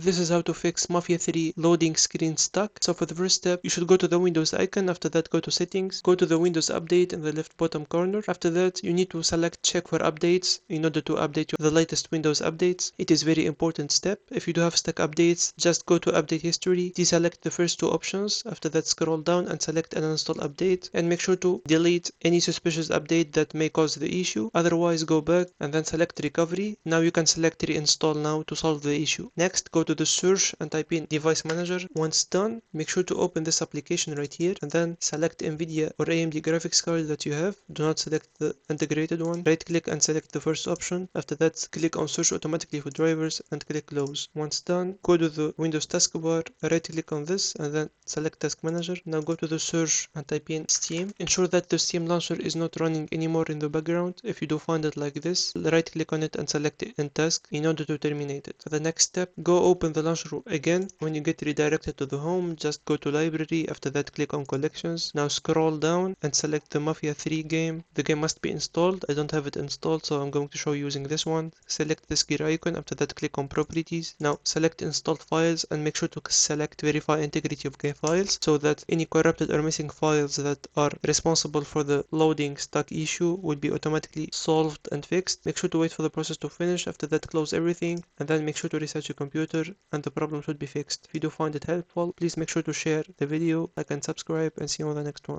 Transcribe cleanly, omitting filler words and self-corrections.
This is how to fix Mafia 3 loading screen stuck. So for the first step, you should go to the Windows icon. After that, go to settings, go to the Windows update in the left bottom corner. After that, you need to select check for updates in order to update the latest Windows updates. It is very important step. If you do have stuck updates, just go to update history, deselect the first two options. After that, scroll down and select uninstall update, and make sure to delete any suspicious update that may cause the issue. Otherwise, go back and then select recovery. Now you can select reinstall now to solve the issue. Next, go to the search and type in device manager. Once done, make sure to open this application right here and then select NVIDIA or AMD graphics card that you have. Do not select the integrated one. Right click and select the first option. After that, click on search automatically for drivers and click close. Once done, go to the Windows taskbar, right click on this and then select task manager. Now go to the search and type in Steam. Ensure that the Steam launcher is not running anymore in the background. If you do find it like this, right click on it and select it in task in order to terminate it. For the next step, go open the launcher again. When you get redirected to the home, just go to library. After that, click on collections. Now scroll down and select the Mafia 3 game. The game must be installed. I don't have it installed, so I'm going to show you using this one. Select this gear icon. After that, click on properties. Now select installed files and make sure to select verify integrity of game files so that any corrupted or missing files that are responsible for the loading stuck issue will be automatically solved and fixed. Make sure to wait for the process to finish. After that, close everything and then make sure to reset your computer and the problem should be fixed. If you do find it helpful, please make sure to share the video, like and subscribe, and see you on the next one.